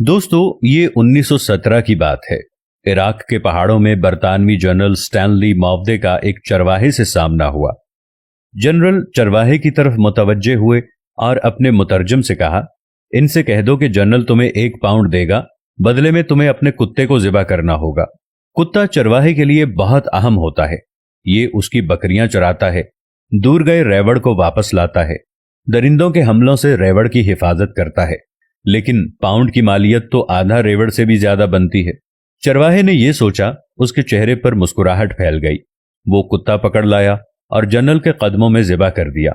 दोस्तों, ये 1917 की बात है। इराक के पहाड़ों में बरतानवी जनरल स्टैनली मॉवदे का एक चरवाहे से सामना हुआ। जनरल चरवाहे की तरफ मुतवज्जे हुए और अपने मुतरजम से कहा, इनसे कह दो कि जनरल तुम्हें 1 पाउंड देगा, बदले में तुम्हें अपने कुत्ते को ज़िबा करना होगा। कुत्ता चरवाहे के लिए बहुत अहम होता है। ये उसकी बकरियां चराता है, दूर गए रेवड़ को वापस लाता है, दरिंदों के हमलों से रेवड़ की हिफाजत करता है। लेकिन पाउंड की मालियत तो आधा रेवड़ से भी ज्यादा बनती है। चरवाहे ने यह सोचा, उसके चेहरे पर मुस्कुराहट फैल गई। वो कुत्ता पकड़ लाया और जनरल के कदमों में ज़िबा कर दिया।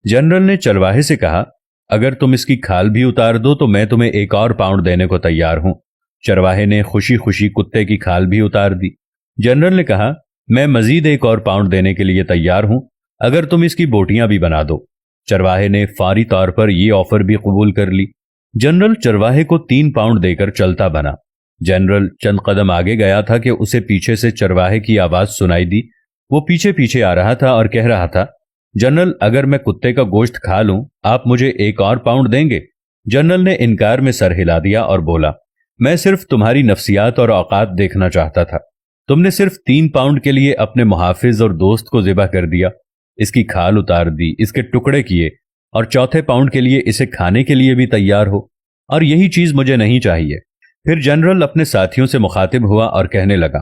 जनरल ने चरवाहे से कहा, अगर तुम इसकी खाल भी उतार दो तो मैं तुम्हें 1 और पाउंड देने को तैयार हूं। चरवाहे ने खुशी खुशी कुत्ते की खाल भी उतार दी। जनरल ने कहा, मैं मजीद 1 और पाउंड देने के लिए तैयार हूं, अगर तुम इसकी बोटियां भी बना दो। चरवाहे ने फौरी तौर पर यह ऑफर भी कबूल कर ली। जनरल चरवाहे को 3 पाउंड देकर चलता बना। जनरल चंद कदम आगे गया था कि उसे पीछे से चरवाहे की आवाज सुनाई दी। वो पीछे पीछे आ रहा था और कह रहा था, जनरल, अगर मैं कुत्ते का गोश्त खा लूं, आप मुझे 1 और पाउंड देंगे? जनरल ने इनकार में सर हिला दिया और बोला, मैं सिर्फ तुम्हारी नफ्सियात और औकात देखना चाहता था। तुमने सिर्फ 3 पाउंड के लिए अपने मुहाफिज और दोस्त को ज़िबा कर दिया, इसकी खाल उतार दी, इसके टुकड़े किए, और चौथे पाउंड के लिए इसे खाने के लिए भी तैयार हो, और यही चीज मुझे नहीं चाहिए। फिर जनरल अपने साथियों से मुखातिब हुआ और कहने लगा,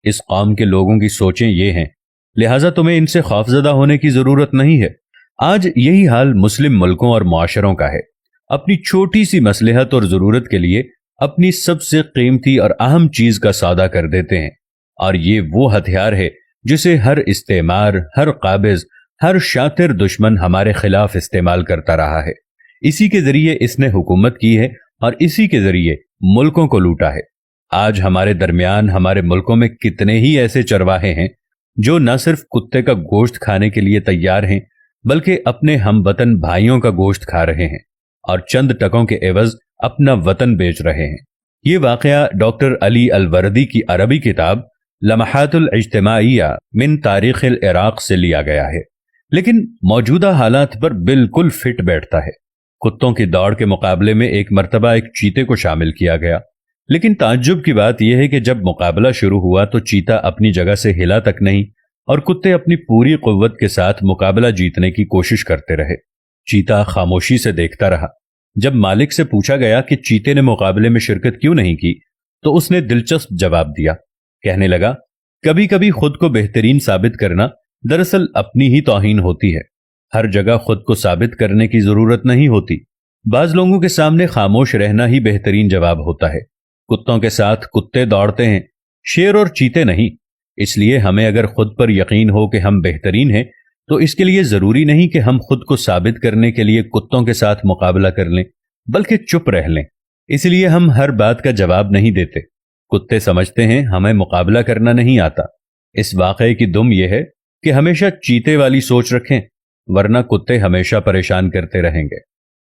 इस कौम के लोगों की सोचें ये हैं, लिहाजा तुम्हें इनसे खौफजदा होने की जरूरत नहीं है। आज यही हाल मुस्लिम मुल्कों और मुआशरों का है। अपनी छोटी सी मसलहत और जरूरत के लिए अपनी सबसे कीमती और अहम चीज का सौदा कर देते हैं, और ये वो हथियार है जिसे हर इस्तेमार, हर काबिज, हर शातिर दुश्मन हमारे खिलाफ इस्तेमाल करता रहा है। इसी के जरिए इसने हुकूमत की है और इसी के जरिए मुल्कों को लूटा है। आज हमारे दरमियान, हमारे मुल्कों में कितने ही ऐसे चरवाहे हैं जो न सिर्फ कुत्ते का गोश्त खाने के लिए तैयार हैं, बल्कि अपने हमवतन भाइयों का गोश्त खा रहे हैं और चंद टकों के एवज अपना वतन बेच रहे हैं। ये वाकया डॉक्टर अली अलवर्दी की अरबी किताब लम्हातुल इज्तिमाइया मिन तारीखिल इराक से लिया गया है, लेकिन मौजूदा हालात पर बिल्कुल फिट बैठता है। कुत्तों की दौड़ के मुकाबले में एक मर्तबा एक चीते को शामिल किया गया, लेकिन ताज्जुब की बात यह है कि जब मुकाबला शुरू हुआ तो चीता अपनी जगह से हिला तक नहीं और कुत्ते अपनी पूरी कुव्वत के साथ मुकाबला जीतने की कोशिश करते रहे। चीता खामोशी से देखता रहा। जब मालिक से पूछा गया कि चीते ने मुकाबले में शिरकत क्यों नहीं की, तो उसने दिलचस्प जवाब दिया। कहने लगा, कभी कभी खुद को बेहतरीन साबित करना दरअसल अपनी ही तौहीन होती है। हर जगह खुद को साबित करने की जरूरत नहीं होती। बाज लोगों के सामने खामोश रहना ही बेहतरीन जवाब होता है। कुत्तों के साथ कुत्ते दौड़ते हैं, शेर और चीते नहीं। इसलिए हमें अगर खुद पर यकीन हो कि हम बेहतरीन हैं, तो इसके लिए जरूरी नहीं कि हम खुद को साबित करने के लिए कुत्तों के साथ मुकाबला कर लें, बल्कि चुप रह लें। इसलिए हम हर बात का जवाब नहीं देते। कुत्ते समझते हैं हमें मुकाबला करना नहीं आता। इस वाकये की दुम यह है कि हमेशा चीते वाली सोच रखें, वरना कुत्ते हमेशा परेशान करते रहेंगे।